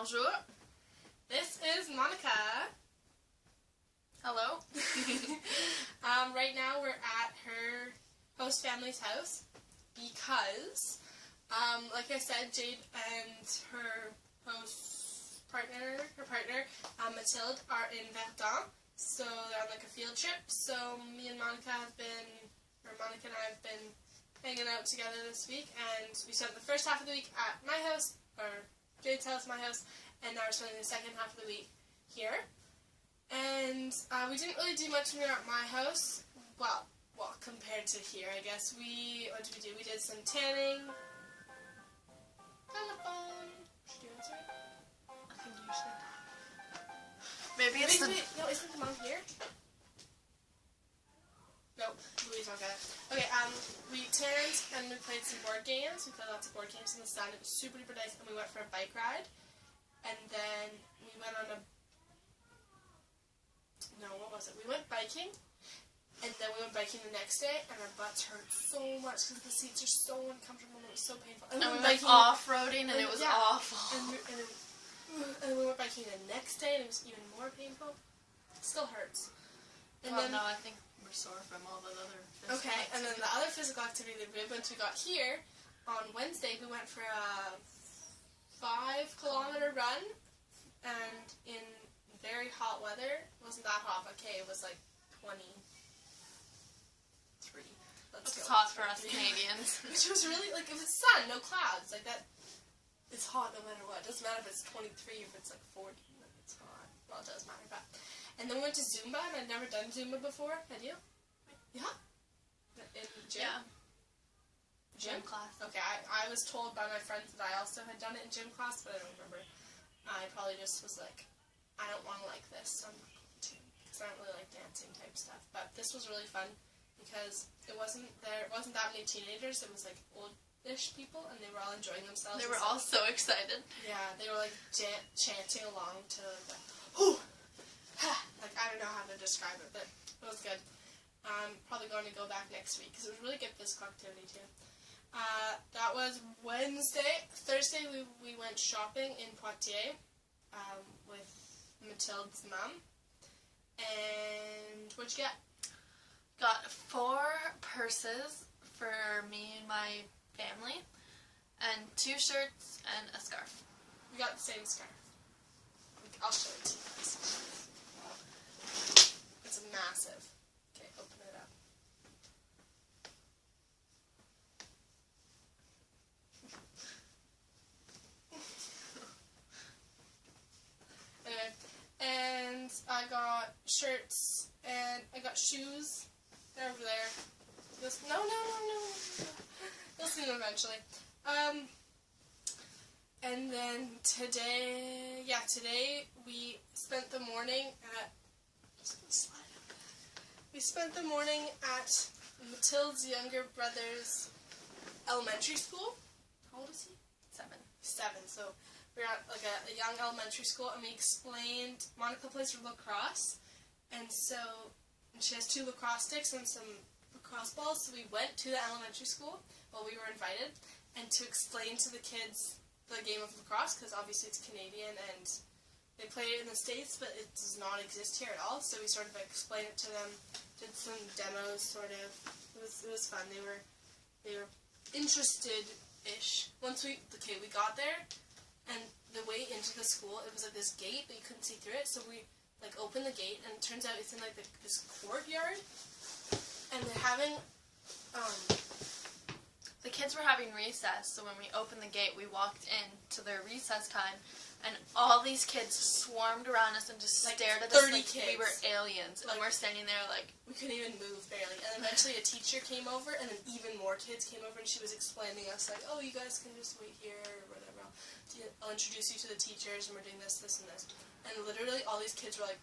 Bonjour. This is Monica. Hello. Right now we're at her host family's house because, like I said, Jade and her partner, Mathilde, are in Verdun. So they're on like a field trip. So Monica and I have been hanging out together this week, and we spent the first half of the week at my house, or Jade's house, my house, and now we're spending the second half of the week here. And we didn't really do much when we were at my house. Well, compared to here, I guess. What did we do? We did some tanning. Telephone. Should you answer it? I think you should. Maybe it's No, isn't the mom here? Nope, Louise won't get it. Okay, we turned and we played some board games. We played lots of board games in the sun. It was super duper nice, and we went for a bike ride. And then we went on We went biking, and then we went biking the next day, and our butts hurt so much because the seats are so uncomfortable and it was so painful. And we went off-roading, and it was awful. And we went biking the next day, and it was even more painful. It still hurts. And well, no, I think we're sore from all the other physical activity. And then the other physical activity that we did once we got here, on Wednesday, we went for a 5-kilometer run, and in very hot weather. It wasn't that hot, but okay, it was like 23. It's hot for us Canadians. Which was really, like, it was sun, no clouds, like that. It's hot no matter what. It doesn't matter if it's 23, if it's like 40, like it's hot. Well, it does matter, but. And then we went to Zumba, and I'd never done Zumba before. Had you? Yeah? In gym? Yeah. Gym class. Okay, I was told by my friends that I also had done it in gym class, but I don't remember. I probably just was like, I don't want to like this, so I'm not going to, because I don't really like dancing type stuff. But this was really fun, because it wasn't that many teenagers. It was like oldish people, and they were all enjoying themselves. They were all so excited. Yeah, they were like chanting along to the, whoo, ha, like I don't know how to describe it, but it was good. I'm probably going to go back next week, because it was really good physical activity too. That was Wednesday. Thursday we went shopping in Poitiers with Mathilde's mom. And what'd you get? Got 4 purses for me and my family, and 2 shirts and a scarf. We got the same scarf. I'll show it to you guys. It's massive. Okay, open it up. Anyway, and I got shirts and I got shoes. They're over there. No. You'll see them eventually. And then today we spent the morning at Mathilde's younger brother's elementary school. How old is he? 7. 7. So we were at like a young elementary school, and we explained Monica plays lacrosse, and she has 2 lacrosse sticks and some lacrosse balls. So we went to the elementary school while we were invited, and to explain to the kids the game of lacrosse, because obviously it's Canadian and they play it in the States, but it does not exist here at all. So we sort of explained it to them, did some demos, sort of. It was fun. They were interested-ish. Once we got there, and the way into the school, it was like this gate, but you couldn't see through it. So we like opened the gate, and it turns out it's in like this courtyard, and they're having The kids were having recess, so when we opened the gate, we walked in to their recess time, and all these kids swarmed around us and just like stared at us 30 like kids. we were aliens, and we're standing there like... We couldn't even move, barely. And eventually a teacher came over, and then even more kids came over, and she was explaining us, like, oh, you guys can just wait here, or whatever. I'll introduce you to the teachers, and we're doing this, this, and this. And literally all these kids were like,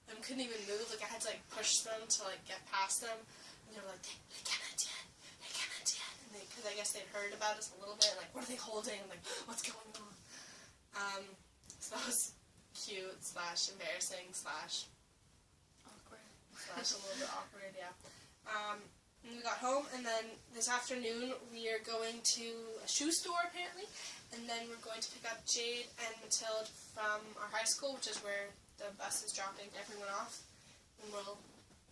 I couldn't even move. Like, I had to, like, push them to, like, get past them. And they were like, they cannot yet. They cannot yet. And because I guess they'd heard about us a little bit, like, what are they holding? I'm like, what's going on? So that was cute / embarrassing / awkward. / a little bit awkward, yeah. And we got home, and then this afternoon we are going to a shoe store apparently, and then we're going to pick up Jade and Matilde from our high school, which is where the bus is dropping everyone off, and we'll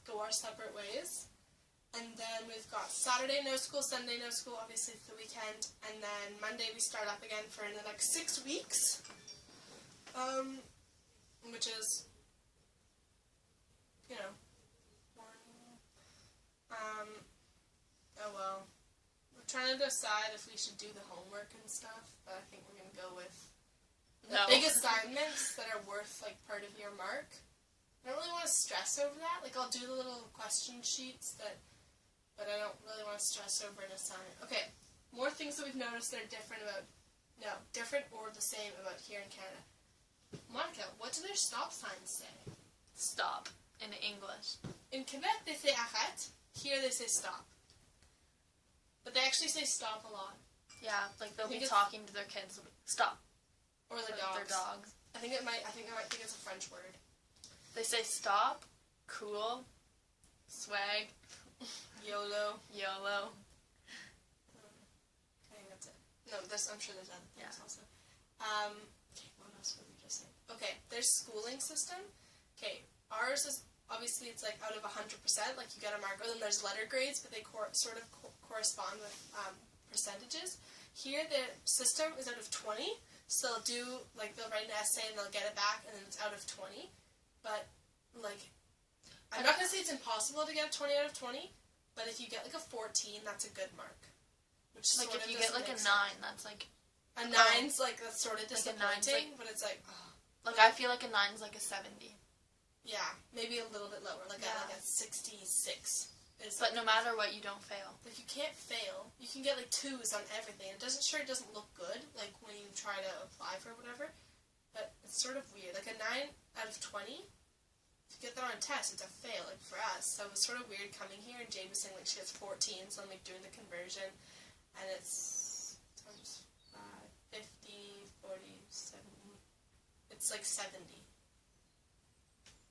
go our separate ways. And then we've got Saturday no school, Sunday no school, obviously for the weekend, and then Monday we start up again for the next 6 weeks, which is, you know, oh well. We're trying to decide if we should do the homework and stuff, but I think we're going to go with the big assignments that are worth, like, part of your mark. I don't really want to stress over that. Like, I'll do the little question sheets, but I don't really want to stress over an assignment. Okay, more things that we've noticed that are different or the same about here in Canada. Monica, what do their stop signs say? Stop in English. In Quebec, they say arrête. Here, they say stop. But they actually say stop a lot. Yeah, like they'll be talking to their kids. Stop. Or their dogs. Their dogs. I think I might think it's a French word. They say stop, cool, swag, YOLO. YOLO. I think that's it. No, I'm sure there's other things also. Okay, what else were we just saying? Okay, their schooling system. Okay, ours is, obviously it's like out of 100%, like you get a mark. Then there's letter grades, but they sort of correspond with percentages. Here the system is out of 20, so they'll write an essay and they'll get it back, and then it's out of 20. But, like, I'm not going to say it's impossible to get a 20 out of 20, but if you get, like, a 14, that's a good mark. Which like, if you get, like, a 9, that's, like... A 9's, like, that's sort of disappointing, like, but it's, like... Oh. Like, I feel like a 9's, like, a 70. Yeah, maybe a little bit lower, like a 66. But no matter what, you don't fail. Like, you can't fail. You can get, like, 2s on everything. It doesn't look good, like, when you try to apply for whatever, but it's sort of weird. Like, a 9 out of 20... If you get that on a test, it's a fail, like, for us. So it was sort of weird coming here, and Jade was saying, like, she has 14, so I'm, like, doing the conversion, and it's times 5, 50, 40, 70, it's, like, 70,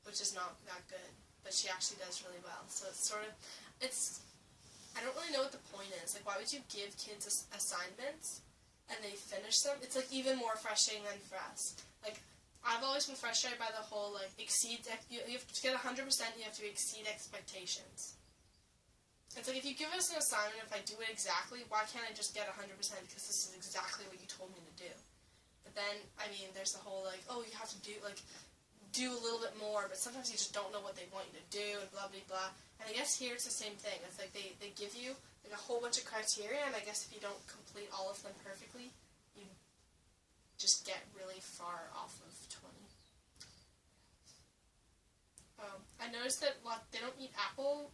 which is not that good, but she actually does really well. So it's sort of, I don't really know what the point is. Like, why would you give kids assignments, and they finish them? It's, like, even more frustrating than for us. Like, I've always been frustrated by the whole, like, you have to get 100%, you have to exceed expectations. It's like, if you give us an assignment, if I do it exactly, why can't I just get 100% because this is exactly what you told me to do? But then, I mean, there's the whole, like, oh, you have to do a little bit more, but sometimes you just don't know what they want you to do, and blah, blah, blah. And I guess here it's the same thing. It's like they give you, like, a whole bunch of criteria, and I guess if you don't complete all of them perfectly, you just get really far off of 20. I noticed that they don't eat apple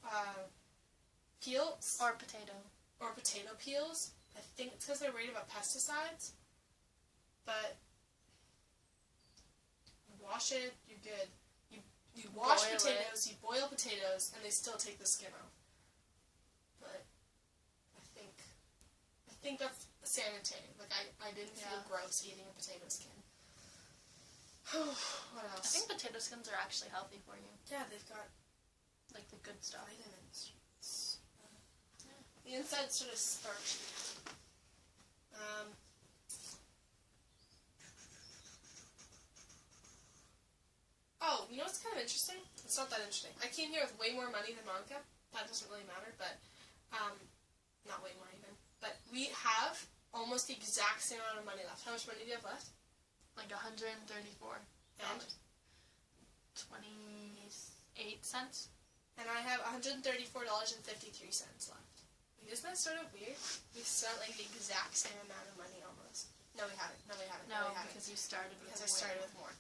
peels. Or potato. Or potato peels. I think it's because they're worried about pesticides. But wash it, you're good. You wash potatoes, you boil potatoes, and they still take the skin off. But I think that's sanitary. Like, I didn't feel gross eating a potato skin. What else? I think potato skins are actually healthy for you. Yeah, they've got, like, the good stuff. Vitamins. The inside's sort of starchy. Oh, you know what's kind of interesting? It's not that interesting. I came here with way more money than Monica. That doesn't really matter, but, not way more even. But we have almost the exact same amount of money left. How much money do you have left? Like $134. And? 28 cents. And I have $134.53 left. Isn't that sort of weird? We spent, like, the exact same amount of money almost. No, we haven't. No, because you started with Because I started with more.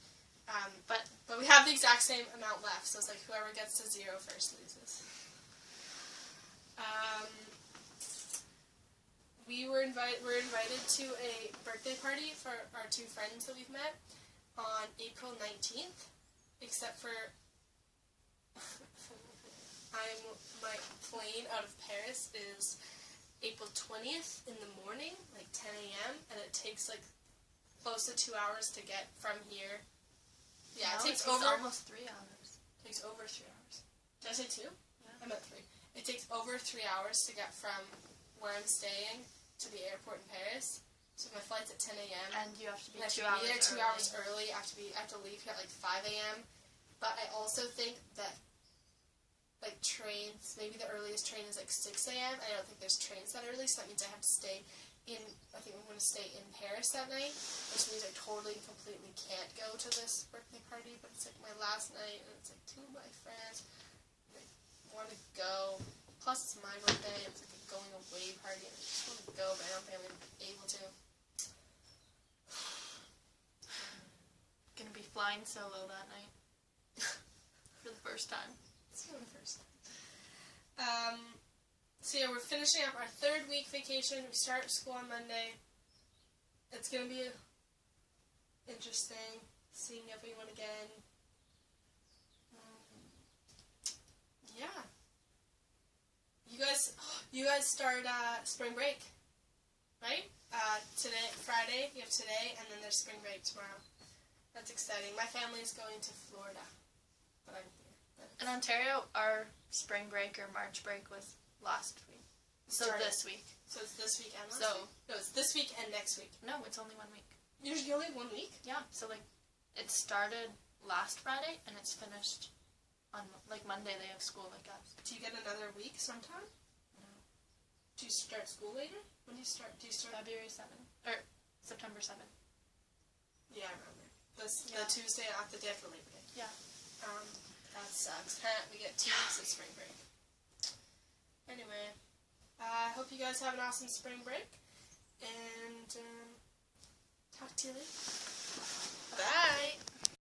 But we have the exact same amount left, so it's like whoever gets to 0 first loses. We're invited to a birthday party for our 2 friends that we've met on April 19th, except for my plane out of Paris is April 20th in the morning, like 10 a.m., and it takes, like, close to 2 hours to get from here. Yeah, it takes over... almost 3 hours. It takes over 3 hours. Did I say 2? Yeah. I meant 3. It takes over 3 hours to get from where I'm staying to the airport in Paris. So my flight's at 10 a.m. And you have to be And I 2 should hours be there 2 early. hours early. I have to leave here at like 5 a.m. But I also think that like trains, maybe the earliest train is like 6 a.m. I don't think there's trains that early, so that means I have to stay in, I think I'm going to stay in Paris that night, which means I totally and completely can't go to this birthday party, but it's like my last night, and it's like 2 of my friends, and I want to go, plus it's my birthday, it's like a going away party, and I just want to go, but I don't think I'm going to be able to. Gonna be flying solo that night. For the first time. It's not the first time. So yeah, we're finishing up our 3rd week vacation. We start school on Monday. It's gonna be interesting seeing everyone again. Yeah. You guys start spring break, right? Today, Friday. You have today, and then there's spring break tomorrow. That's exciting. My family is going to Florida, but I'm here. In Ontario, our spring break or March break was last week. So Started. this week. So it's this week and last So- week? No, it's this week and next week. No, it's only 1 week. Usually only 1 week? Yeah, so like it started last Friday and it's finished on like Monday. They have school like us. Do you get another week sometime? No. Do you start school later? When do you start? February 7th or September 7th. Yeah, I remember. The Yeah. Tuesday after the day after Labor Day. Yeah. That sucks. We get 2 weeks of spring break. Anyway, I hope you guys have an awesome spring break. And talk to you later. Bye.